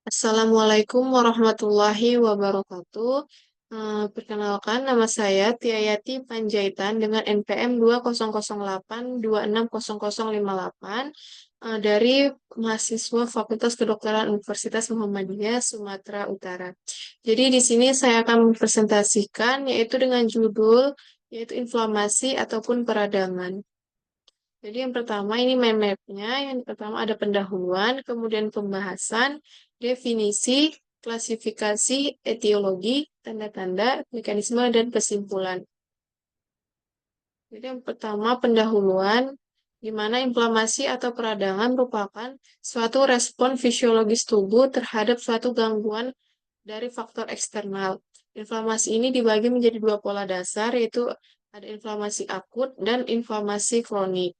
Assalamualaikum warahmatullahi wabarakatuh. Perkenalkan, nama saya Tiayati Panjaitan dengan NPM 20082600058 dari mahasiswa Fakultas Kedokteran Universitas Muhammadiyah Sumatera Utara. Jadi di sini saya akan mempresentasikan yaitu dengan judul yaitu inflamasi ataupun peradangan. Jadi yang pertama ini mind map-nya. Yang pertama ada pendahuluan, kemudian pembahasan, definisi, klasifikasi, etiologi, tanda-tanda, mekanisme, dan kesimpulan. Jadi yang pertama pendahuluan, di mana inflamasi atau peradangan merupakan suatu respon fisiologis tubuh terhadap suatu gangguan dari faktor eksternal. Inflamasi ini dibagi menjadi dua pola dasar, yaitu ada inflamasi akut dan inflamasi kronik.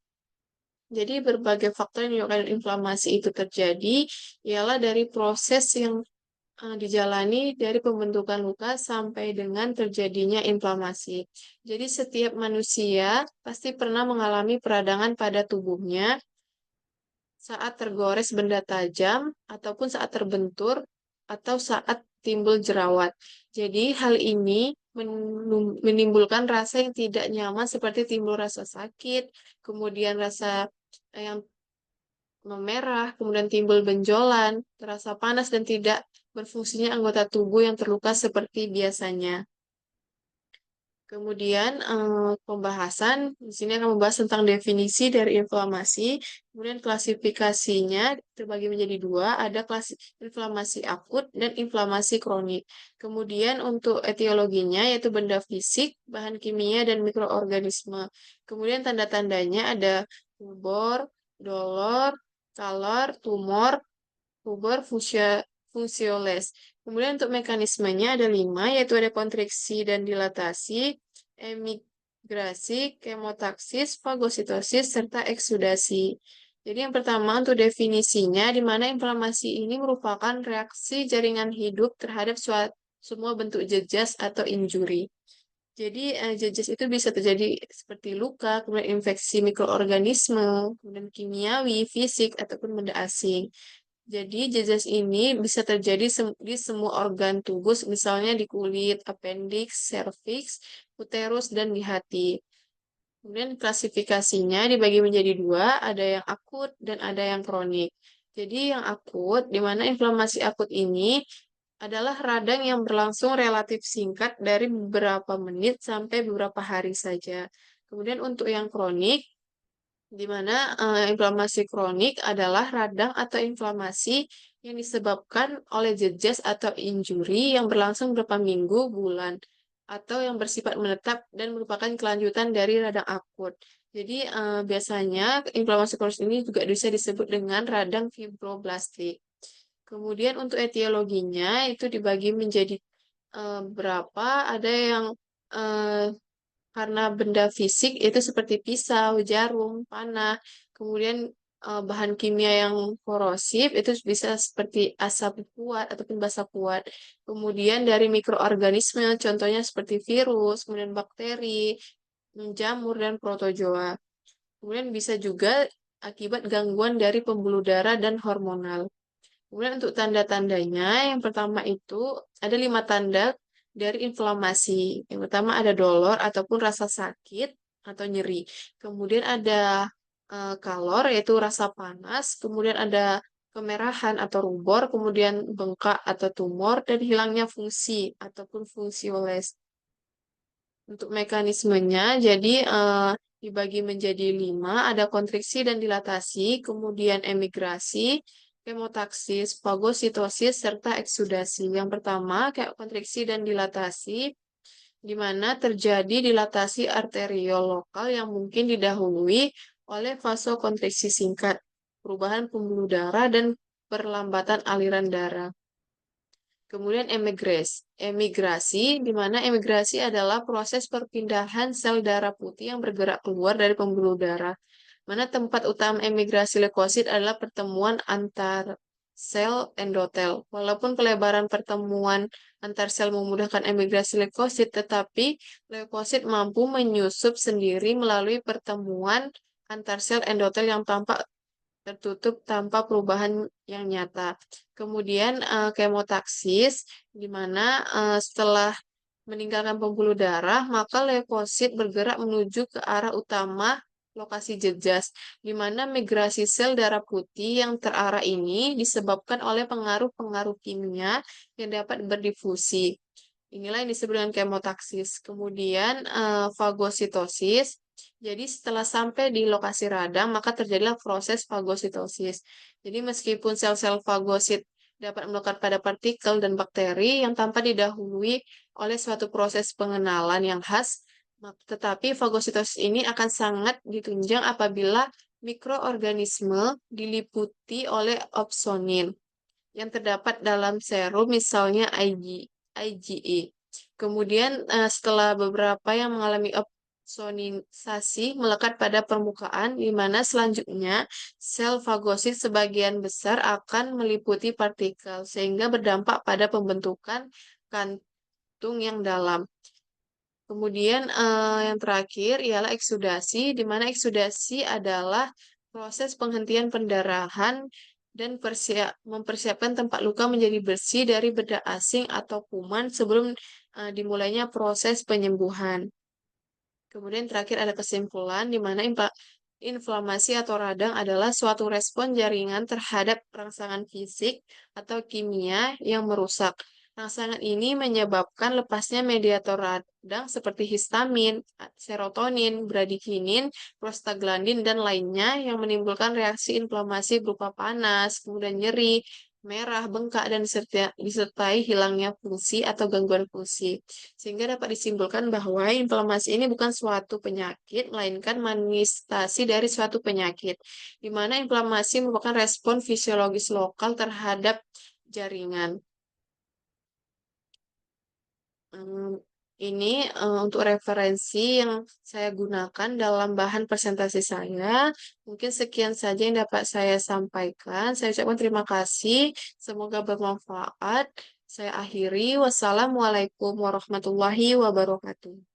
Jadi berbagai faktor yang menyebabkan inflamasi itu terjadi ialah dari proses yang dijalani dari pembentukan luka sampai dengan terjadinya inflamasi. Jadi setiap manusia pasti pernah mengalami peradangan pada tubuhnya saat tergores benda tajam ataupun saat terbentur atau saat timbul jerawat. Jadi hal ini menimbulkan rasa yang tidak nyaman seperti timbul rasa sakit, kemudian rasa yang memerah, kemudian timbul benjolan, terasa panas dan tidak berfungsinya anggota tubuh yang terluka seperti biasanya. Kemudian pembahasan di sini akan membahas tentang definisi dari inflamasi, kemudian klasifikasinya terbagi menjadi dua, ada inflamasi akut dan inflamasi kronik. Kemudian untuk etiologinya yaitu benda fisik, bahan kimia dan mikroorganisme. Kemudian tanda-tandanya ada pulbor, dolor, kalor, tumor, pulbor, fungsioles. Kemudian untuk mekanismenya ada lima, yaitu ada kontriksi dan dilatasi, emigrasi, kemotaksis, fagositosis, serta eksudasi. Jadi yang pertama untuk definisinya, di mana inflamasi ini merupakan reaksi jaringan hidup terhadap semua bentuk jejas atau injuri. Jadi jejas itu bisa terjadi seperti luka, kemudian infeksi mikroorganisme, kemudian kimiawi, fisik, ataupun benda asing. Jadi jejas ini bisa terjadi di semua organ tubuh, misalnya di kulit, appendix, cervix, uterus, dan di hati. Kemudian klasifikasinya dibagi menjadi dua, ada yang akut dan ada yang kronik. Jadi yang akut, di mana inflamasi akut ini adalah radang yang berlangsung relatif singkat dari beberapa menit sampai beberapa hari saja. Kemudian untuk yang kronik, di mana inflamasi kronik adalah radang atau inflamasi yang disebabkan oleh jejas atau injuri yang berlangsung beberapa minggu, bulan, atau yang bersifat menetap dan merupakan kelanjutan dari radang akut. Jadi biasanya inflamasi kronis ini juga bisa disebut dengan radang fibroblastik. Kemudian untuk etiologinya itu dibagi menjadi berapa, ada yang eh, karena benda fisik itu seperti pisau, jarum, panah, kemudian bahan kimia yang korosif itu bisa seperti asap kuat ataupun basa kuat. Kemudian dari mikroorganisme, contohnya seperti virus, kemudian bakteri, jamur, dan protozoa. Kemudian bisa juga akibat gangguan dari pembuluh darah dan hormonal. Kemudian untuk tanda-tandanya, yang pertama itu ada 5 tanda dari inflamasi. Yang pertama ada dolor ataupun rasa sakit atau nyeri. Kemudian ada kalor yaitu rasa panas. Kemudian ada kemerahan atau rubor. Kemudian bengkak atau tumor dan hilangnya fungsi ataupun fungsioles. Untuk mekanismenya, jadi dibagi menjadi 5, ada kontriksi dan dilatasi, kemudian emigrasi, kemotaksis, fagositosis, serta eksudasi. Yang pertama, kayak kontriksi dan dilatasi, di mana terjadi dilatasi arteriol lokal yang mungkin didahului oleh vasokonstriksi singkat, perubahan pembuluh darah, dan perlambatan aliran darah. Kemudian emigrasi, di mana emigrasi adalah proses perpindahan sel darah putih yang bergerak keluar dari pembuluh darah. Mana tempat utama emigrasi leukosit adalah pertemuan antar sel endotel. Walaupun pelebaran pertemuan antar sel memudahkan emigrasi leukosit, tetapi leukosit mampu menyusup sendiri melalui pertemuan antar sel endotel yang tampak tertutup tanpa perubahan yang nyata. Kemudian kemotaksis, di mana setelah meninggalkan pembuluh darah, maka leukosit bergerak menuju ke arah utama lokasi jejas, di mana migrasi sel darah putih yang terarah ini disebabkan oleh pengaruh-pengaruh kimia yang dapat berdifusi. Inilah yang disebut dengan kemotaksis. Kemudian fagositosis. Jadi setelah sampai di lokasi radang, maka terjadilah proses fagositosis. Jadi meskipun sel-sel fagosit dapat melekat pada partikel dan bakteri yang tanpa didahului oleh suatu proses pengenalan yang khas, tetapi fagositosis ini akan sangat ditunjang apabila mikroorganisme diliputi oleh opsonin yang terdapat dalam serum, misalnya IgE. Kemudian setelah beberapa yang mengalami opsonisasi melekat pada permukaan, di mana selanjutnya sel fagosit sebagian besar akan meliputi partikel, sehingga berdampak pada pembentukan kantung yang dalam. Kemudian yang terakhir ialah eksudasi, di mana eksudasi adalah proses penghentian pendarahan dan mempersiapkan tempat luka menjadi bersih dari bedah asing atau kuman sebelum dimulainya proses penyembuhan. Kemudian terakhir ada kesimpulan, di mana inflamasi atau radang adalah suatu respon jaringan terhadap rangsangan fisik atau kimia yang merusak. Rangsangan ini menyebabkan lepasnya mediator radang seperti histamin, serotonin, bradikinin, prostaglandin, dan lainnya yang menimbulkan reaksi inflamasi berupa panas, kemudian nyeri, merah, bengkak, dan disertai hilangnya fungsi atau gangguan fungsi. Sehingga dapat disimpulkan bahwa inflamasi ini bukan suatu penyakit, melainkan manifestasi dari suatu penyakit, di mana inflamasi merupakan respon fisiologis lokal terhadap jaringan. Ini untuk referensi yang saya gunakan dalam bahan presentasi saya. Mungkin sekian saja yang dapat saya sampaikan. Saya ucapkan terima kasih. Semoga bermanfaat. Saya akhiri. Wassalamualaikum warahmatullahi wabarakatuh.